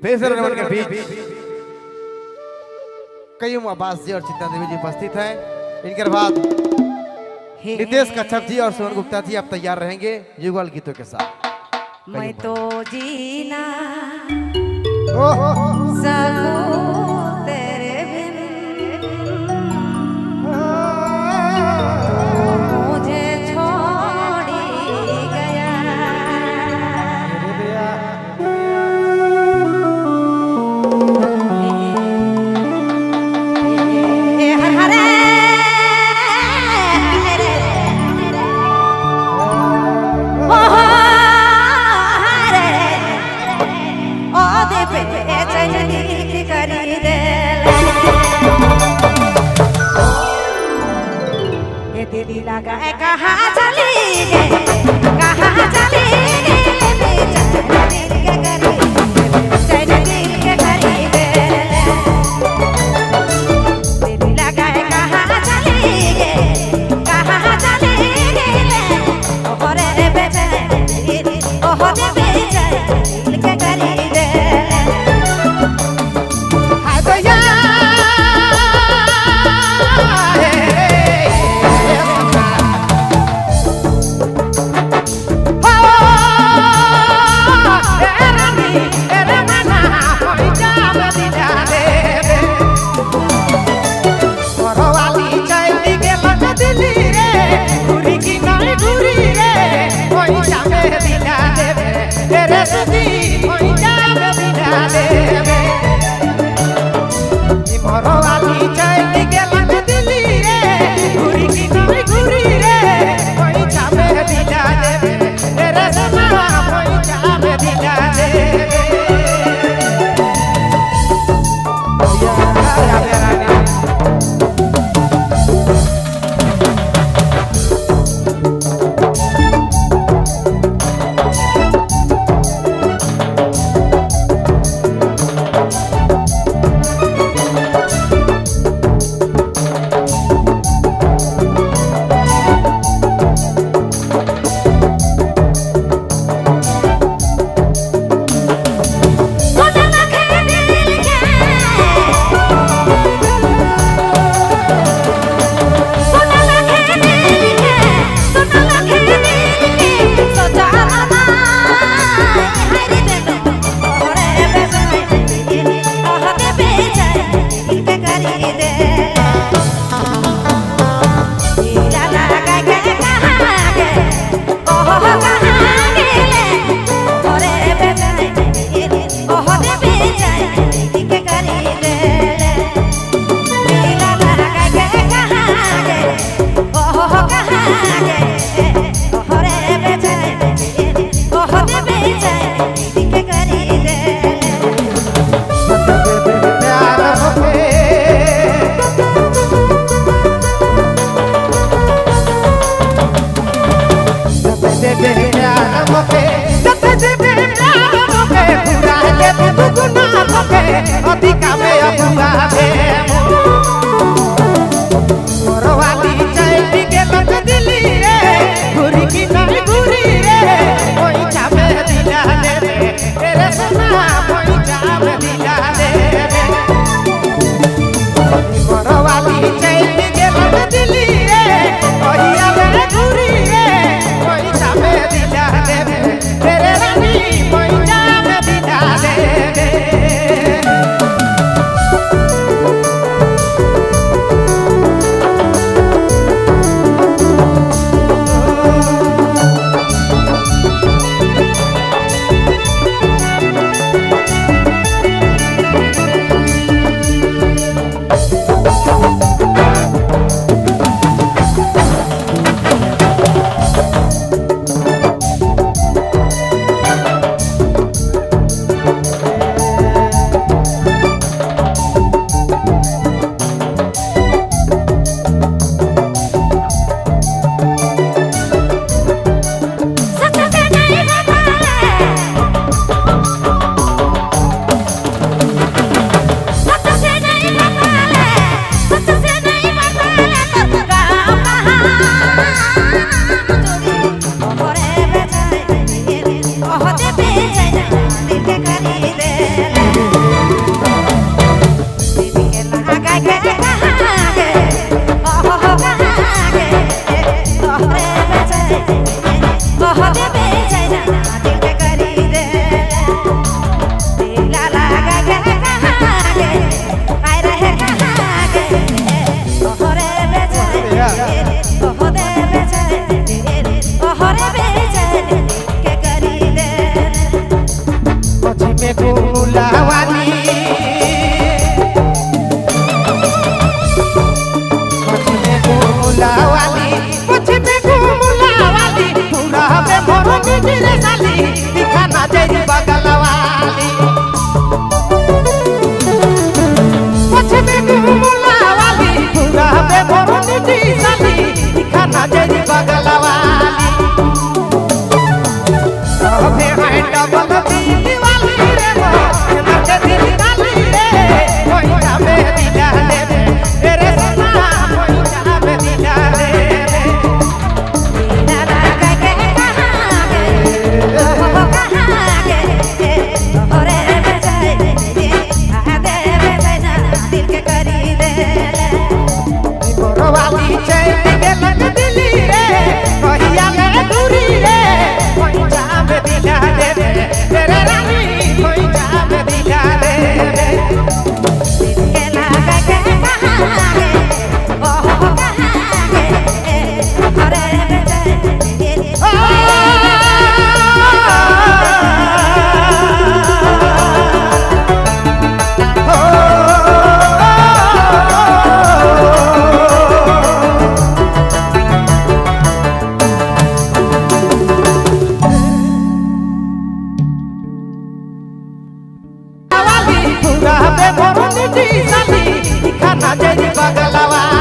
बेसर रमन के बीच कयूम अब्बास जी और चिंता देवी जी उपस्थित हैं। इनके बाद नितेश कच्छप जी और सोहन गुप्ता जी आप तैयार रहेंगे युगल गीतों के साथ। मैं तो जीना ओह सकूं तेरे बिन, मुझे छोड़ी गया। हर हरे दिली लगा कहाँ चली गए, कहाँ चली गए बेचारे दिल के करीब, बेचारे दिल के करीब। दिली लगा कहाँ चली गए, कहाँ चली गए ओहरे बेचारे दिल, ओहरे बेचारे दिल के करीब। बेचैना दिल के खरीद ले दिल के लगा के कहाँ गे ओहो कहाँ गे ओहे बेचैना ओहे बेचैना दिल के खरीद ले दिल लगा के कहाँ गे आए रहे कहाँ गे ओहे बेचैना ओहे बेचैना ओहे बेचैना के खरीद ले पछी में घूला वाली पछी में घूला वाली पछी में घूला वाली पूरा में मोरो गिरे साली दिखाना तेरी बगल वाली पछी में घूला वाली पूरा में मोरो गिरे साली दिखाना तेरी बगल वाली अबे हाय डबल दिल वाली रे वो मत दिल वाली रे कोई जावे दिला दे तेरे सना कोई जावे दिला दे दिल लगा के कहाँ गे ओहो कहाँ गे ओहे बेचैना आगे बेचैना दिल के खरीद ले मोरो वाली चैन के लग दिली रे कहिया ले दूरी रे कोई जावे दिला दे तेरे रानी कोई जावे दिला दे दिल के लगा के कहाँ गे ओहो कहाँ गे ओहे बेचैना वाली पूरा में मोरो निटी साली दिखाना तेरी बगल वाली